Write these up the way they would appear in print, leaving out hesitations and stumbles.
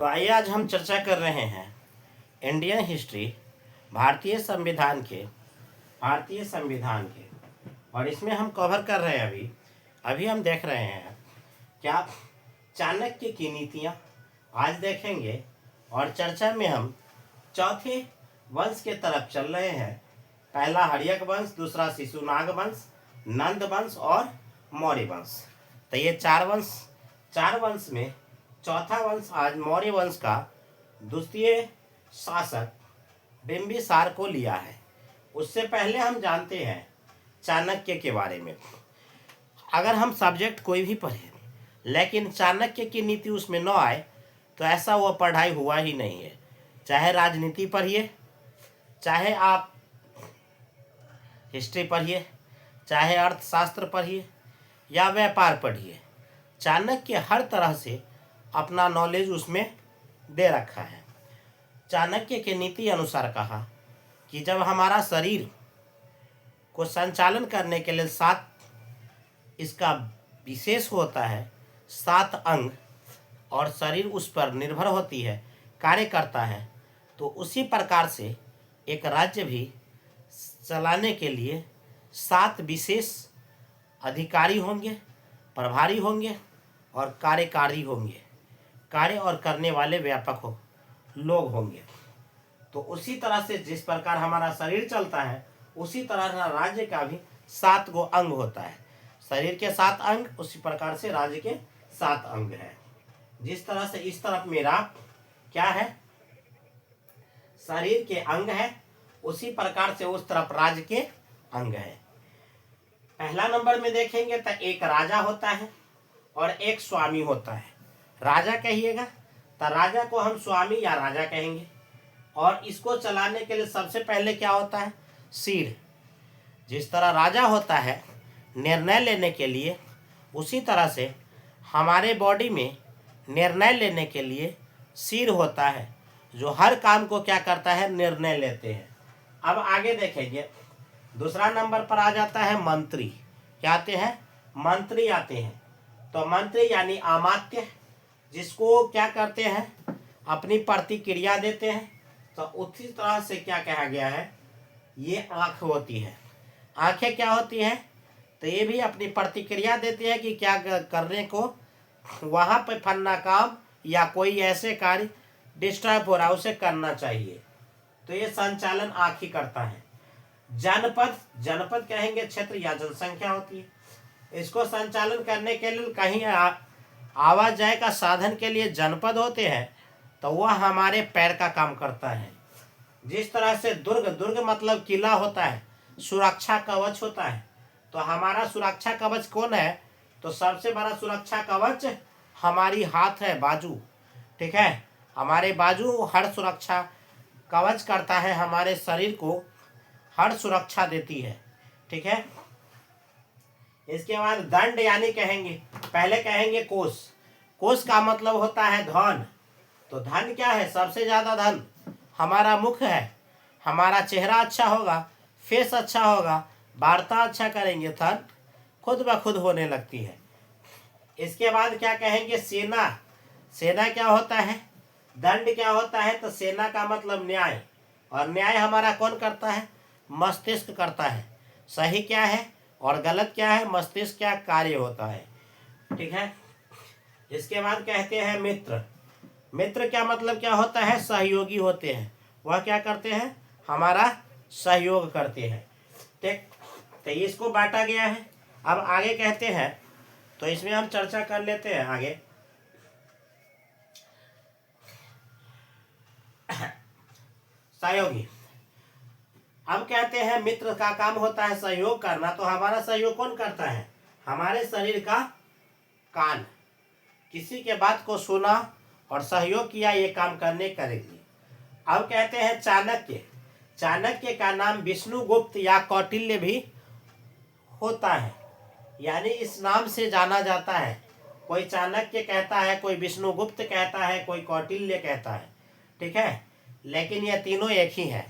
तो आइए आज हम चर्चा कर रहे हैं इंडियन हिस्ट्री, भारतीय संविधान के और इसमें हम कवर कर रहे हैं अभी हम देख रहे हैं क्या चाणक्य की नीतियाँ आज देखेंगे। और चर्चा में हम चौथे वंश के तरफ चल रहे हैं। पहला हर्यक वंश, दूसरा शिशुनाग वंश, नंद वंश और मौर्य वंश। तो ये चार वंश में चौथा वंश आज मौर्य वंश का द्वितीय शासक बिंबिसार को लिया है। उससे पहले हम जानते हैं चाणक्य के बारे में। अगर हम सब्जेक्ट कोई भी पढ़े लेकिन चाणक्य की नीति उसमें न आए तो ऐसा वो पढ़ाई हुआ ही नहीं है। चाहे राजनीति पढ़िए, चाहे आप हिस्ट्री पढ़िए, चाहे अर्थशास्त्र पढ़िए या व्यापार पढ़िए, चाणक्य हर तरह से अपना नॉलेज उसमें दे रखा है। चाणक्य के नीति अनुसार कहा कि जब हमारा शरीर को संचालन करने के लिए 7 इसका विशेष होता है, 7 अंग, और शरीर उस पर निर्भर होती है, कार्य करता है, तो उसी प्रकार से एक राज्य भी चलाने के लिए 7 विशेष अधिकारी होंगे, प्रभारी होंगे और कार्यकारी होंगे, कार्य और करने वाले व्यापक लोग होंगे। तो उसी तरह से जिस प्रकार हमारा शरीर चलता है उसी तरह राज्य का भी 7 गो अंग होता है। शरीर के 7 अंग, उसी प्रकार से राज्य के 7 अंग हैं। जिस तरह से इस तरफ मेरा क्या है, शरीर के अंग है, उसी प्रकार से उस तरफ राज्य के अंग है। पहला नंबर में देखेंगे तो एक राजा होता है और एक स्वामी होता है। राजा कहिएगा तो राजा को हम स्वामी या राजा कहेंगे। और इसको चलाने के लिए सबसे पहले क्या होता है, सिर। जिस तरह राजा होता है निर्णय लेने के लिए, उसी तरह से हमारे बॉडी में निर्णय लेने के लिए सिर होता है, जो हर काम को क्या करता है, निर्णय लेते हैं। अब आगे देखेंगे, दूसरा नंबर पर आ जाता है मंत्री। क्या आते हैं, मंत्री आते हैं। तो मंत्री यानी अमात्य, जिसको क्या करते हैं, अपनी प्रतिक्रिया देते हैं। तो उसी तरह से क्या कहा गया है, ये आँख होती है। आँखें क्या होती हैं, तो ये भी अपनी प्रतिक्रिया देती है कि क्या करने को वहाँ पे फलना काम या कोई ऐसे कार्य डिस्टर्ब हो रहा है उसे करना चाहिए। तो ये संचालन आँख ही करता है। जनपद कहेंगे क्षेत्र या जनसंख्या होती है। इसको संचालन करने के लिए कहीं आवाजाही का साधन के लिए जनपद होते हैं, तो वह हमारे पैर का काम करता है। जिस तरह से दुर्ग मतलब किला होता है, सुरक्षा कवच होता है। तो हमारा सुरक्षा कवच कौन है, तो सबसे बड़ा सुरक्षा कवच हमारी हाथ है, बाजू। ठीक है, हमारे बाजू हर सुरक्षा कवच करता है, हमारे शरीर को हर सुरक्षा देती है। ठीक है, इसके बाद दंड यानी कहेंगे, पहले कहेंगे कोष का मतलब होता है धन। तो धन क्या है, सबसे ज्यादा धन हमारा मुख है। हमारा चेहरा अच्छा होगा, फेस अच्छा होगा, वार्ता अच्छा करेंगे, धन खुद ब खुद होने लगती है। इसके बाद क्या कहेंगे, सेना क्या होता है, दंड क्या होता है, तो सेना का मतलब न्याय। और न्याय हमारा कौन करता है, मस्तिष्क करता है। सही क्या है और गलत क्या है, मस्तिष्क क्या कार्य होता है। ठीक है, इसके बाद कहते हैं मित्र क्या मतलब क्या होता है, सहयोगी होते हैं। वह क्या करते हैं, हमारा सहयोग करते हैं। ठीक, तो इसको बांटा गया है। अब आगे कहते हैं, तो इसमें हम चर्चा कर लेते हैं आगे। सहयोगी, अब कहते हैं मित्र का काम होता है सहयोग करना। तो हमारा सहयोग कौन करता है, हमारे शरीर का कान, किसी के बात को सुना और सहयोग किया, ये काम करने करेगी। अब कहते हैं चाणक्य का नाम विष्णुगुप्त या कौटिल्य भी होता है, यानी इस नाम से जाना जाता है। कोई चाणक्य कहता है, कोई विष्णुगुप्त कहता है, कोई कौटिल्य कहता है। ठीक है, लेकिन ये तीनों एक ही है।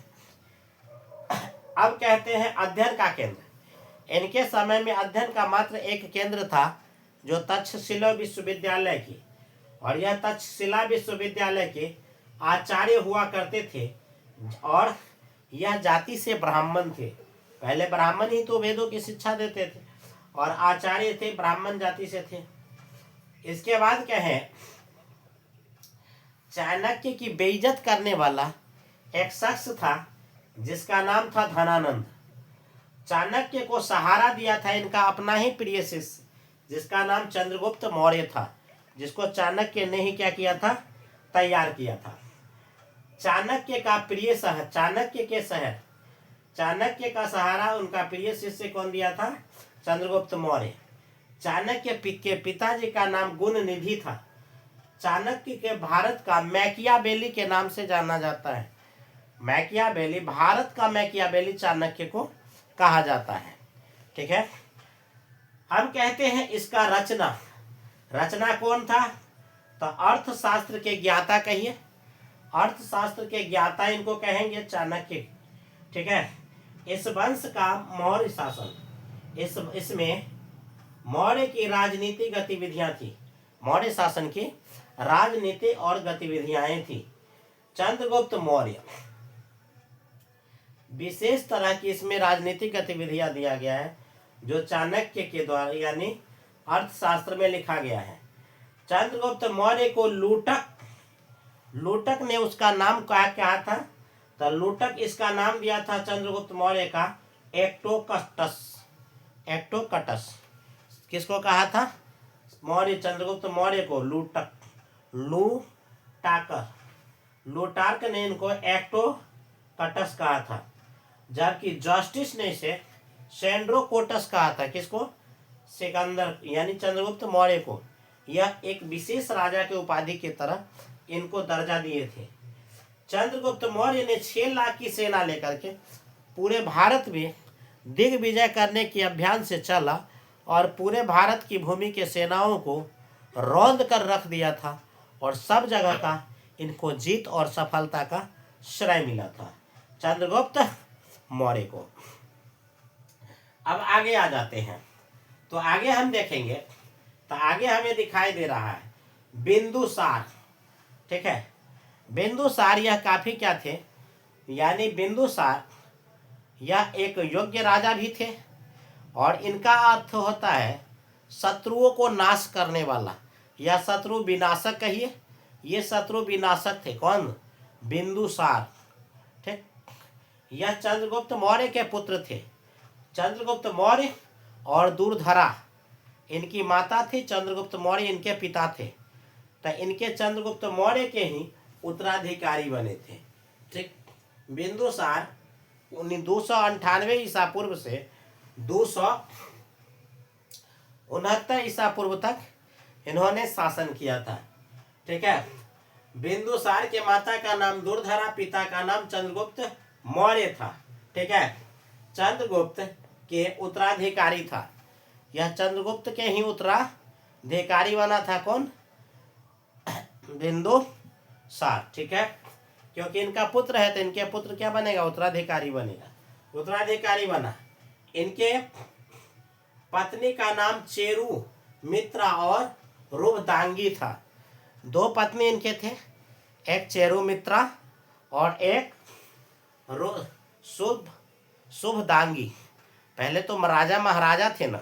अब कहते हैं अध्ययन का केंद्र। इनके समय में अध्ययन का मात्र एक केंद्र था, जो तक्षशिला विश्वविद्यालय की। और यह तक्षशिला विश्वविद्यालय के आचार्य हुआ करते थे और यह जाति से ब्राह्मण थे। पहले ब्राह्मण ही तो वेदों की शिक्षा देते थे और आचार्य थे, ब्राह्मण जाति से थे। इसके बाद क्या है, चाणक्य की बेइज्जत करने वाला एक शख्स था जिसका नाम था धनानंद। चाणक्य को सहारा दिया था इनका अपना ही प्रिय शिष्य जिसका नाम चंद्रगुप्त मौर्य था, जिसको चाणक्य ने ही क्या किया था, तैयार किया था। चाणक्य का प्रिय शहर, चाणक्य का सहारा उनका प्रिय शिष्य कौन दिया था, चंद्रगुप्त मौर्य। चाणक्य के पिताजी का नाम गुण निधि था। चाणक्य के भारत का मैकियावेली के नाम से जाना जाता है। मैकियावेली, भारत का मैकियावेली चाणक्य को कहा जाता है। ठीक है, हम कहते हैं इसका रचना कौन था, तो अर्थशास्त्र के ज्ञाता कहिए, अर्थशास्त्र के ज्ञाता इनको कहेंगे चाणक्य। ठीक है, इस वंश का मौर्य शासन, इसमें मौर्य की राजनीति गतिविधियां थी, मौर्य शासन की राजनीति और गतिविधियां थी। चंद्रगुप्त मौर्य विशेष तरह की इसमें राजनीतिक गतिविधियां दिया गया है जो चाणक्य के द्वारा यानी अर्थशास्त्र में लिखा गया है। चंद्रगुप्त मौर्य को लूटक ने उसका नाम क्या था, तो लूटक इसका नाम दिया था चंद्रगुप्त मौर्य का एक्टोकटस। किसको कहा था, चंद्रगुप्त मौर्य को लूटार्क ने इनको एक्टोकटस कहा था, जबकि जस्टिस ने इसे सेंड्रोकोटस कहा था। किसको, सिकंदर यानी चंद्रगुप्त मौर्य को। यह एक विशेष राजा के उपाधि की तरह इनको दर्जा दिए थे। चंद्रगुप्त मौर्य ने 6 लाख की सेना लेकर के पूरे भारत में दिग्विजय करने के अभियान से चला और पूरे भारत की भूमि के सेनाओं को रौंद कर रख दिया था और सब जगह का इनको जीत और सफलता का श्रेय मिला था चंद्रगुप्त मौर्य को। अब आगे आ जाते हैं, तो आगे हम देखेंगे, तो आगे हमें दिखाई दे रहा है बिंदुसार। ठीक है, बिंदुसार यह काफी क्या थे, यानी बिंदुसार यह एक योग्य राजा भी थे और इनका अर्थ होता है शत्रुओं को नाश करने वाला या शत्रु विनाशक कहिए। ये शत्रु विनाशक थे, कौन, बिंदुसार। ठीक, यह चंद्रगुप्त मौर्य के पुत्र थे। चंद्रगुप्त मौर्य और दूरधरा इनकी माता थी, चंद्रगुप्त मौर्य इनके पिता थे। तो इनके चंद्रगुप्त मौर्य के ही उत्तराधिकारी बने थे। ठीक, बिंदुसार 298 ईसा पूर्व से 269 ईसा पूर्व तक इन्होंने शासन किया था। ठीक है, बिंदुसार के माता का नाम दूरधरा, पिता का नाम चंद्रगुप्त मौर्य था। ठीक है, चंद्रगुप्त के उत्तराधिकारी था, यह चंद्रगुप्त के ही उत्तराधिकारी बना था, कौन, बिंदुसार। ठीक है, क्योंकि इनका पुत्र है तो इनके पुत्र क्या बनेगा, उत्तराधिकारी बनेगा, उत्तराधिकारी बना। इनके पत्नी का नाम चेरू मित्रा और रुभदांगी था। 2 पत्नी इनके थे, एक चेरू मित्रा और एक शुभदांगी। पहले तो राजा महाराजा थे ना,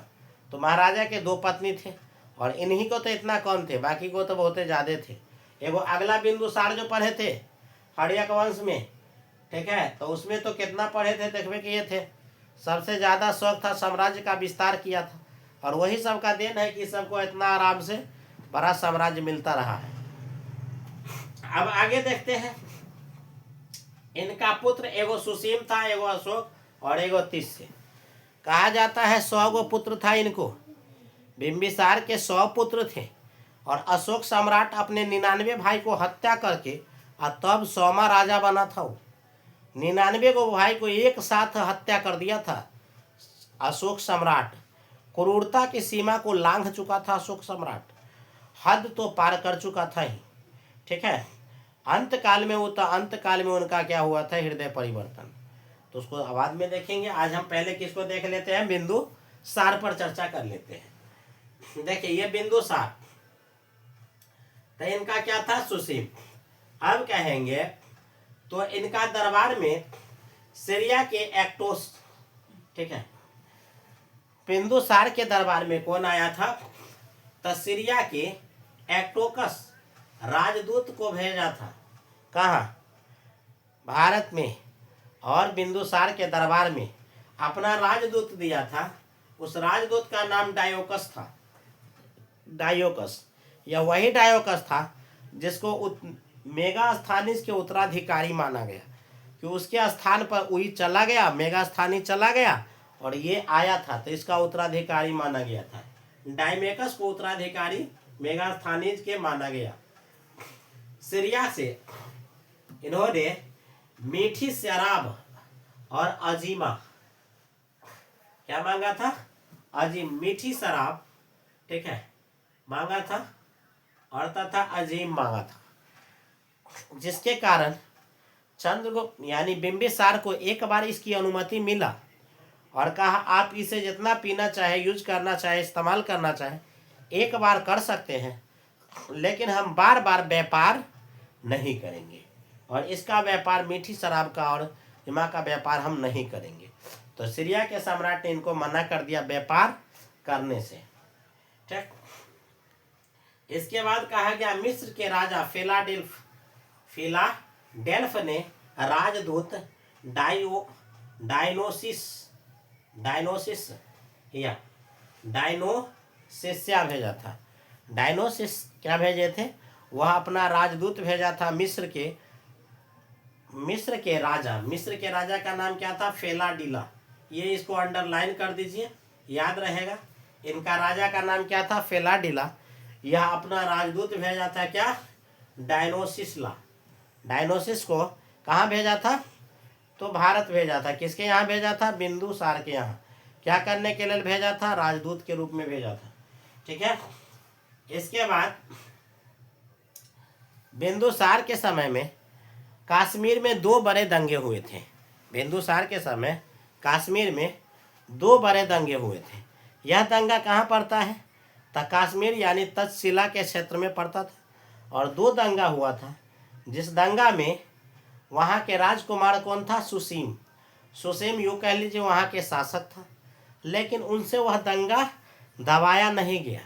तो महाराजा के 2 पत्नी थे और इन्हीं को तो इतना कौन थे, बाकी को तो बहुत ज्यादा थे। एगो अगला बिंदुसार जो पढ़े थे हड़यक वंश में, ठीक है, तो उसमें तो कितना पढ़े थे, देखने के ये थे, सबसे ज्यादा शौक था साम्राज्य का विस्तार किया था और वही सबका देन है कि सबको इतना आराम से बड़ा साम्राज्य मिलता रहा है। अब आगे देखते हैं, इनका पुत्र एगो सुसीम था, एगो अशोक और एगो तिस्य। कहा जाता है 100 गो पुत्र था इनको। बिंबिसार के 100 पुत्र थे और अशोक सम्राट अपने 99 भाई को हत्या करके और तब 100वां राजा बना था। वो 99 गो भाई को एक साथ हत्या कर दिया था अशोक सम्राट। क्रूरता की सीमा को लांघ चुका था अशोक सम्राट, हद तो पार कर चुका था ही। ठीक है, अंतकाल में उनका क्या हुआ था, हृदय परिवर्तन। तो उसको बाद में देखेंगे। आज हम पहले किसको देख लेते हैं, बिंदुसार पर चर्चा कर लेते हैं। देखिए ये बिंदुसार तो इनका क्या था? सुसीम। अब कहेंगे तो इनका दरबार में सीरिया के एक्टोस, ठीक है, बिंदुसार के दरबार में कौन आया था? तो सीरिया के एक्टोकस राजदूत को भेजा था। कहाँ? भारत में। और बिंदुसार के दरबार में अपना राजदूत दिया था। उस राजदूत का नाम डायोकस था। डायोकस, यह वही डायोकस था जिसको मेगास्थानीस के उत्तराधिकारी माना गया, कि उसके स्थान पर वही चला गया, मेगास्थानी चला गया और ये आया था, तो इसका उत्तराधिकारी माना गया था। डायमेकस को उत्तराधिकारी मेगास्थानीज के माना गया। सीरिया से इन्होंने मीठी शराब और अजीमा, क्या मांगा था? अजीम, मीठी शराब, ठीक है, मांगा था और तथा अजीम मांगा था, जिसके कारण चंद्रगुप्त यानी बिंबिसार को एक बार इसकी अनुमति मिला और कहा आप इसे जितना पीना चाहे, यूज करना चाहे, इस्तेमाल करना चाहे, एक बार कर सकते हैं, लेकिन हम बार बार व्यापार नहीं करेंगे और इसका व्यापार, मीठी शराब का और हिमा का व्यापार हम नहीं करेंगे। तो सीरिया के सम्राट ने इनको मना कर दिया व्यापार करने से। ठीक। इसके बाद कहा गया मिस्र के राजा फिलाडेल्फ ने राजदूत डायनोसिस्या भेजा था। डायनोसिस क्या भेजे थे? वह अपना राजदूत भेजा था मिस्र के राजा का नाम क्या था? फेलाडिला। ये इसको अंडरलाइन कर दीजिए, याद रहेगा। इनका राजा का नाम क्या था? फेलाडिला। यह अपना राजदूत भेजा था, क्या? डायनोसिस को कहाँ भेजा था? तो भारत भेजा था। किसके यहाँ भेजा था? बिंदुसार के यहाँ। क्या करने के लिए भेजा था? राजदूत के रूप में भेजा था। ठीक है। इसके बाद बिंदुसार के समय में कश्मीर में 2 बड़े दंगे हुए थे। बिंदुसार के समय कश्मीर में 2 बड़े दंगे हुए थे। यह दंगा कहाँ पड़ता है? तो कश्मीर यानी तक्षशिला के क्षेत्र में पड़ता था। और 2 दंगा हुआ था, जिस दंगा में वहाँ के राजकुमार कौन था? सुसीम यूँ कह लीजिए वहाँ के शासक था। लेकिन उनसे वह दंगा दबाया नहीं गया,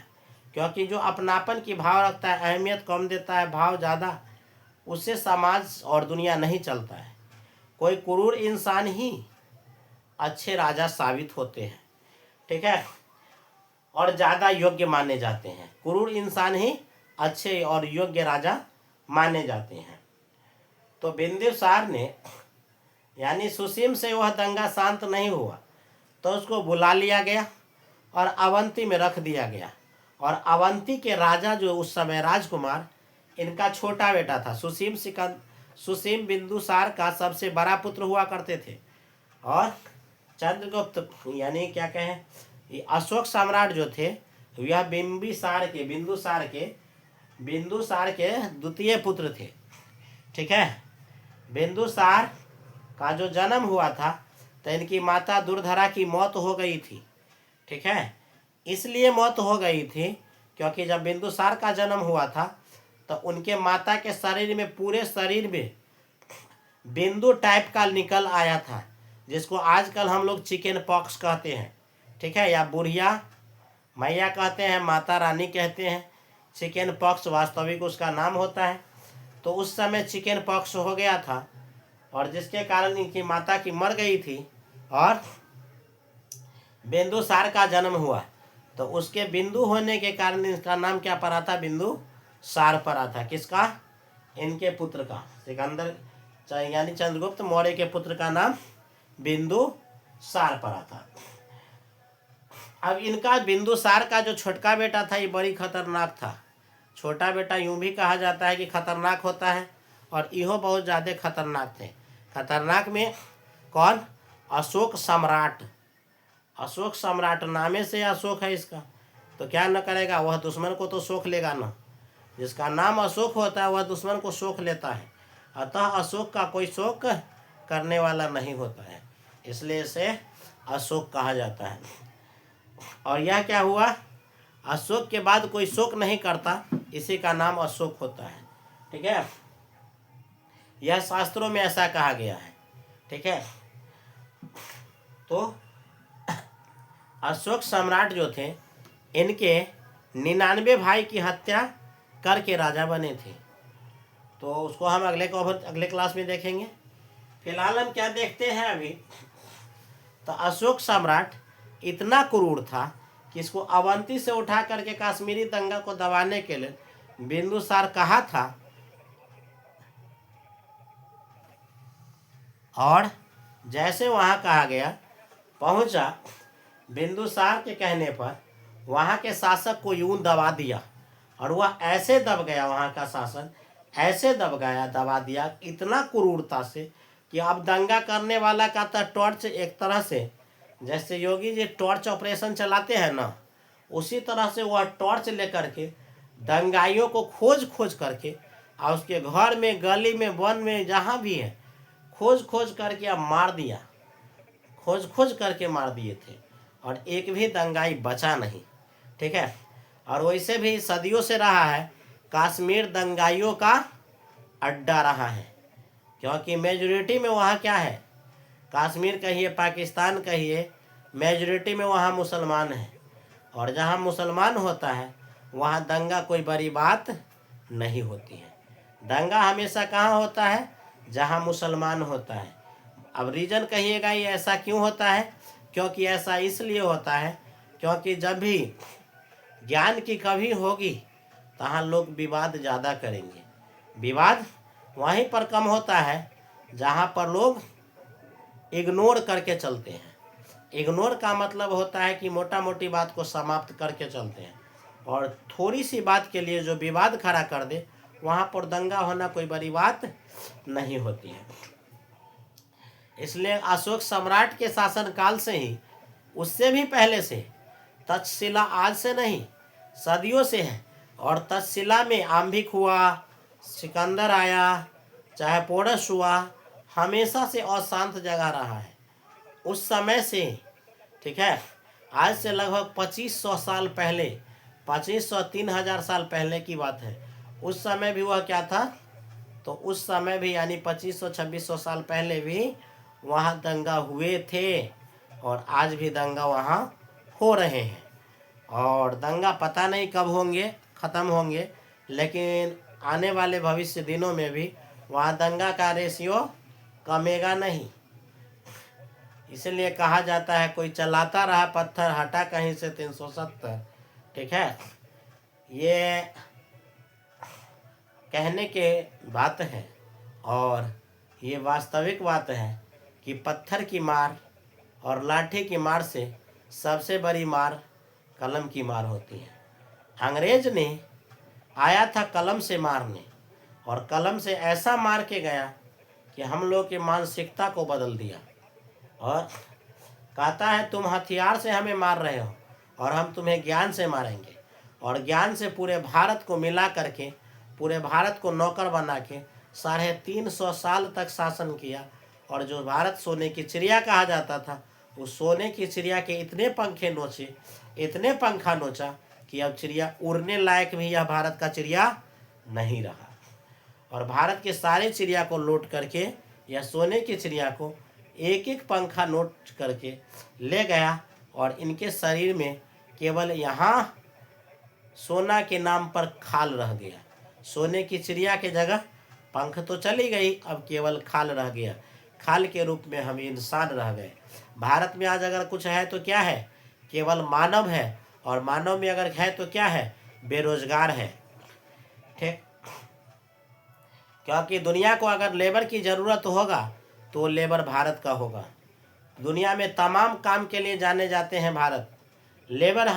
क्योंकि जो अपनापन की भाव रखता है, अहमियत कम देता है, भाव ज़्यादा, उससे समाज और दुनिया नहीं चलता है। कोई क्रूर इंसान ही अच्छे राजा साबित होते हैं। ठीक है। और ज़्यादा योग्य माने जाते हैं। क्रूर इंसान ही अच्छे और योग्य राजा माने जाते हैं। तो बिंदुसार ने यानी सुसीम से वह दंगा शांत नहीं हुआ, तो उसको बुला लिया गया और अवंती में रख दिया गया। और अवंती के राजा जो उस समय राजकुमार, इनका छोटा बेटा था। सुसीम बिंदुसार का सबसे बड़ा पुत्र हुआ करते थे। और चंद्रगुप्त यानी क्या कहें, ये अशोक सम्राट जो थे, यह बिंदुसार के द्वितीय पुत्र थे। ठीक है। बिंदुसार का जो जन्म हुआ था, तो इनकी माता दुर्धरा की मौत हो गई थी। ठीक है। इसलिए मौत हो गई थी क्योंकि जब बिंदुसार का जन्म हुआ था, तो उनके माता के शरीर में, पूरे शरीर में बिंदु टाइप का निकल आया था, जिसको आजकल हम लोग चिकन पॉक्स कहते हैं। ठीक है। या बुढ़िया मैया कहते हैं, माता रानी कहते हैं। चिकन पॉक्स वास्तविक उसका नाम होता है। तो उस समय चिकन पॉक्स हो गया था, और जिसके कारण इनकी माता की मर गई थी और बिंदुसार का जन्म हुआ। तो उसके बिंदु होने के कारण इसका नाम क्या पड़ा था? बिंदुसार पड़ा था। किसका? इनके पुत्र का, सिकंदर यानी चंद्रगुप्त मौर्य के पुत्र का नाम बिंदुसार पड़ा था। अब इनका बिंदुसार का जो छोटका बेटा था, ये बड़ी खतरनाक था। छोटा बेटा यूं भी कहा जाता है कि खतरनाक होता है, और इहो बहुत ज़्यादा खतरनाक थे। खतरनाक में कौन? अशोक सम्राट नामे से अशोक है इसका, तो क्या न करेगा वह? दुश्मन को तो शोक लेगा ना। जिसका नाम अशोक होता है वह दुश्मन को शोक लेता है। अतः अशोक का कोई शोक करने वाला नहीं होता है, इसलिए इसे अशोक कहा जाता है। और यह क्या हुआ? अशोक के बाद कोई शोक नहीं करता, इसी का नाम अशोक होता है। ठीक है, यह शास्त्रों में ऐसा कहा गया है। ठीक है, तो अशोक सम्राट जो थे, इनके 99 भाई की हत्या करके राजा बने थे। तो उसको हम अगले क्लास में देखेंगे। फिलहाल हम क्या देखते हैं अभी, तो अशोक सम्राट इतना क्रूर था कि इसको अवंती से उठा करके कश्मीरी दंगा को दबाने के लिए बिंदुसार कहा था, और जैसे वहाँ कहा गया पहुँचा, बिंदुसार के कहने पर वहाँ के शासक को यूं दबा दिया, और वह ऐसे दब गया, वहाँ का शासन ऐसे दबा दिया इतना क्रूरता से कि अब दंगा करने वाला का था टॉर्च, एक तरह से जैसे योगी जी टॉर्च ऑपरेशन चलाते हैं ना, उसी तरह से वह टॉर्च लेकर के दंगाइयों को खोज खोज करके, और उसके घर में, गली में, वन में, जहाँ भी है, खोज खोज करके अब मार दिया, खोज खोज करके मार दिए थे, और एक भी दंगाई बचा नहीं। ठीक है, और वैसे भी सदियों से रहा है, कश्मीर दंगाइयों का अड्डा रहा है, क्योंकि मेजॉरिटी में वहाँ क्या है, कश्मीर कहिए, पाकिस्तान कहिए, मेजॉरिटी में वहाँ मुसलमान हैं, और जहाँ मुसलमान होता है वहाँ दंगा कोई बड़ी बात नहीं होती है। दंगा हमेशा कहाँ होता है, जहाँ मुसलमान होता है। अब रीजन कहिएगा ये ऐसा क्यों होता है, क्योंकि ऐसा इसलिए होता है क्योंकि जब भी ज्ञान की कमी होगी तहाँ लोग विवाद ज़्यादा करेंगे। विवाद वहीं पर कम होता है जहाँ पर लोग इग्नोर करके चलते हैं। इग्नोर का मतलब होता है कि मोटा मोटी बात को समाप्त करके चलते हैं, और थोड़ी सी बात के लिए जो विवाद खड़ा कर दे, वहाँ पर दंगा होना कोई बड़ी बात नहीं होती है। इसलिए अशोक सम्राट के शासनकाल से ही, उससे भी पहले से, तक्षशिला आज से नहीं सदियों से है, और तक्षशिला में आंभिक हुआ, सिकंदर आया, चाहे पोरस हुआ, हमेशा से अशांत जगह रहा है उस समय से। ठीक है, आज से लगभग 2500 साल पहले, 2500-3000 साल पहले की बात है। उस समय भी वह क्या था, तो उस समय भी यानी 2500-2600 साल पहले भी वहाँ दंगा हुए थे, और आज भी दंगा वहाँ हो रहे हैं। और दंगा पता नहीं कब होंगे, ख़त्म होंगे, लेकिन आने वाले भविष्य दिनों में भी वहाँ दंगा का रेशियो कमेगा नहीं। इसलिए कहा जाता है, कोई चलाता रहा पत्थर, हटा कहीं से 370। ठीक है, ये कहने के बात है, और ये वास्तविक बात है कि पत्थर की मार और लाठी की मार से सबसे बड़ी मार कलम की मार होती है। अंग्रेज ने आया था कलम से मारने, और कलम से ऐसा मार के गया कि हम लोग की मानसिकता को बदल दिया, और कहता है तुम हथियार से हमें मार रहे हो और हम तुम्हें ज्ञान से मारेंगे। और ज्ञान से पूरे भारत को मिला करके, पूरे भारत को नौकर बना के 350 साल तक शासन किया। और जो भारत सोने की चिड़िया कहा जाता था, उस सोने की चिड़िया के इतने पंखे नोचे, इतने पंखा नोचा कि अब चिड़िया उड़ने लायक भी यह भारत का चिड़िया नहीं रहा। और भारत के सारे चिड़िया को लूट करके, यह सोने की चिड़िया को एक एक पंखा नोट करके ले गया, और इनके शरीर में केवल यहाँ सोना के नाम पर खाल रह गया। सोने की चिड़िया के जगह पंख तो चली गई, अब केवल खाल रह गया। खाल के रूप में हम इंसान रह गए। भारत में आज अगर कुछ है तो क्या है, केवल मानव है, और मानव में अगर है तो क्या है, बेरोजगार है। ठीक, क्योंकि दुनिया को अगर लेबर की ज़रूरत होगा तो लेबर भारत का होगा। दुनिया में तमाम काम के लिए जाने जाते हैं भारत। लेबर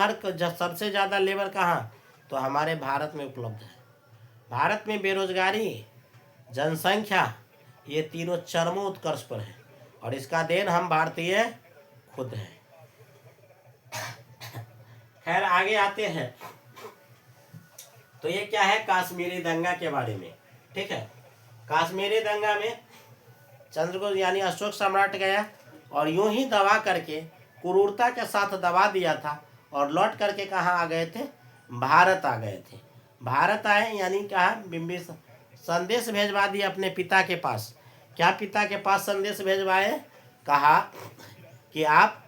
सबसे ज़्यादा लेबर कहाँ, तो हमारे भारत में उपलब्ध है। भारत में बेरोजगारी, जनसंख्या, ये तीनों चरमों उत्कर्ष पर है, और इसका देन हम भारतीय खुद हैं। खैर आगे आते हैं, तो ये क्या है, कश्मीरी दंगा के बारे में। ठीक है, कश्मीरी दंगा में चंद्रगुप्त यानी अशोक सम्राट गया, और यूं ही दबा करके, क्रूरता के साथ दबा दिया था, और लौट करके कहाँ आ गए थे, भारत आ गए थे। भारत आए यानी कहा बिंबिसार संदेश भेजवा दिए अपने पिता के पास। क्या पिता के पास संदेश भेजवाए, कहा कि आप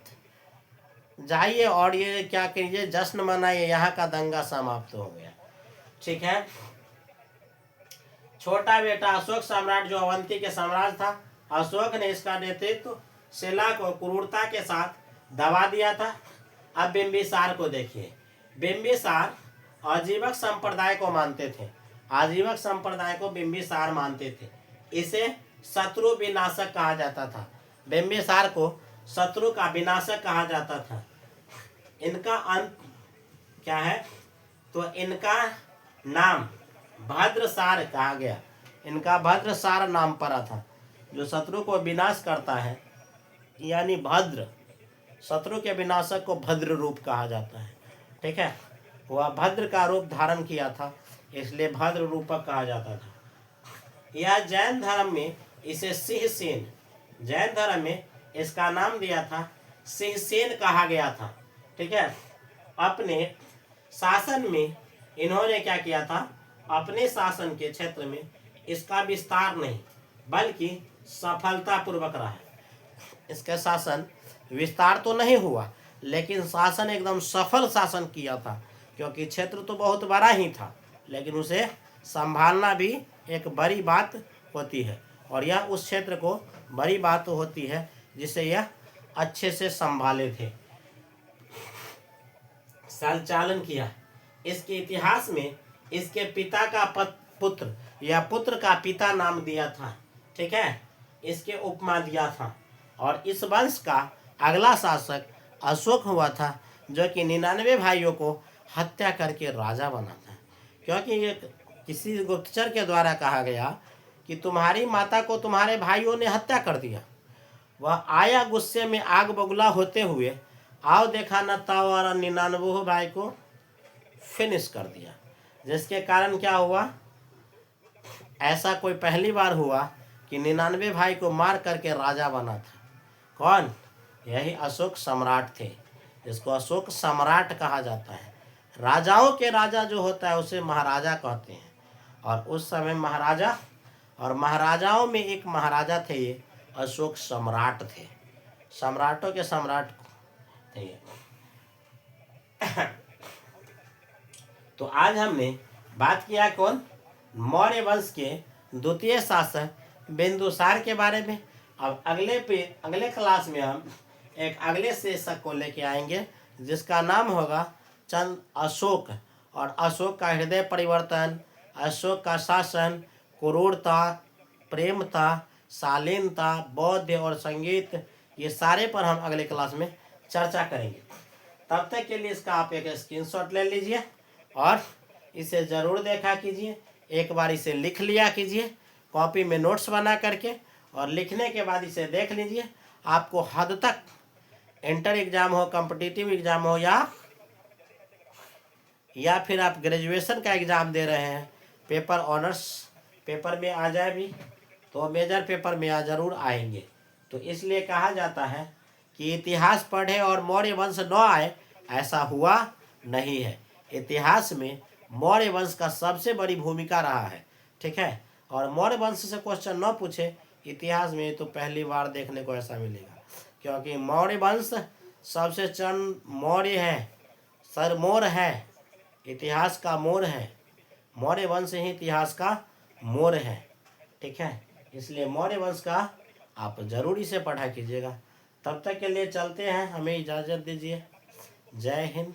जाइए और ये क्या कीजिए, जश्न मनाइए, यहाँ का दंगा समाप्त हो गया। ठीक है। छोटा बेटा अशोक सम्राट जो अवंती के सम्राट था, अशोक ने इसका नेतृत्व शिला को क्रूरता के साथ दबा दिया था। अब बिंबिसार को देखिए, बिंबिसार आजीवक संप्रदाय को मानते थे, आजीवक संप्रदाय को बिंबिसार मानते थे। इसे शत्रु विनाशक कहा जाता था, बिंबिसार को शत्रु का विनाशक कहा जाता था। इनका अंत क्या है, तो इनका नाम भद्रसार कहा गया, इनका भद्रसार नाम पड़ा था। जो शत्रु को विनाश करता है यानी भद्र, शत्रु के विनाशक को भद्र रूप कहा जाता है। ठीक है, वह भद्र का रूप धारण किया था, इसलिए भद्र रूपक कहा जाता था। यह जैन धर्म में इसे सिंहसेन, जैन धर्म में इसका नाम दिया था सिंहसेन कहा गया था। ठीक है, अपने शासन में इन्होंने क्या किया था, अपने शासन के क्षेत्र में इसका विस्तार नहीं बल्कि सफलतापूर्वक रहा है। इसका शासन विस्तार तो नहीं हुआ लेकिन शासन एकदम सफल शासन किया था, क्योंकि क्षेत्र तो बहुत बड़ा ही था लेकिन उसे संभालना भी एक बड़ी बात होती है, और यह उस क्षेत्र को बड़ी बात होती है जिसे यह अच्छे से संभाले थे, संचालन किया। इसके इतिहास में इसके पिता का पुत्र या पुत्र का पिता नाम दिया था। ठीक है, इसके उपमा दिया था। और इस वंश का अगला शासक अशोक हुआ था, जो कि 99 भाइयों को हत्या करके राजा बना था। क्योंकि ये किसी गुप्तचर के द्वारा कहा गया कि तुम्हारी माता को तुम्हारे भाइयों ने हत्या कर दिया। वह आया गुस्से में आग बबूला होते हुए, आओ देखा न ताओ, और 99 भाई को फिनिश कर दिया। जिसके कारण क्या हुआ, ऐसा कोई पहली बार हुआ कि 99 भाई को मार करके राजा बना था। कौन, यही अशोक सम्राट थे, जिसको अशोक सम्राट कहा जाता है। राजाओं के राजा जो होता है उसे महाराजा कहते हैं। और उस समय महाराजा और महाराजाओं में एक महाराजा थे, ये अशोक सम्राट थे, सम्राटों के सम्राट थे ये। तो आज हमने बात किया कौन, मौर्य वंश के द्वितीय शासक बिंदुसार के बारे में। अब अगले क्लास में हम एक अगले शीर्षक को लेके आएंगे जिसका नाम होगा चंद अशोक, और अशोक का हृदय परिवर्तन, अशोक का शासन, क्रूरता, प्रेमता, शालीनता, बौद्ध और संगीत, ये सारे पर हम अगले क्लास में चर्चा करेंगे। तब तक के लिए इसका आप एक स्क्रीनशॉट ले लीजिए और इसे ज़रूर देखा कीजिए, एक बार इसे लिख लिया कीजिए कॉपी में नोट्स बना करके, और लिखने के बाद इसे देख लीजिए। आपको हद तक इंटर एग्ज़ाम हो, कॉम्पिटिटिव एग्ज़ाम हो, या फिर आप ग्रेजुएशन का एग्ज़ाम दे रहे हैं, पेपर ऑनर्स पेपर में आ जाए भी तो मेजर पेपर में ज़रूर आएंगे। तो इसलिए कहा जाता है कि इतिहास पढ़े और मौर्य वंश न आए, ऐसा हुआ नहीं है। इतिहास में मौर्य वंश का सबसे बड़ी भूमिका रहा है। ठीक है, और मौर्य वंश से क्वेश्चन न पूछे इतिहास में तो पहली बार देखने को ऐसा मिलेगा, क्योंकि मौर्य वंश सबसे चंद मौर्य है, सरमौर है, इतिहास का मोर है। मौर्य वंश ही इतिहास का मोर है। ठीक है, इसलिए मौर्य वंश का आप जरूरी से पढ़ा कीजिएगा। तब तक के लिए चलते हैं, हमें इजाज़त दीजिए। जय हिंद।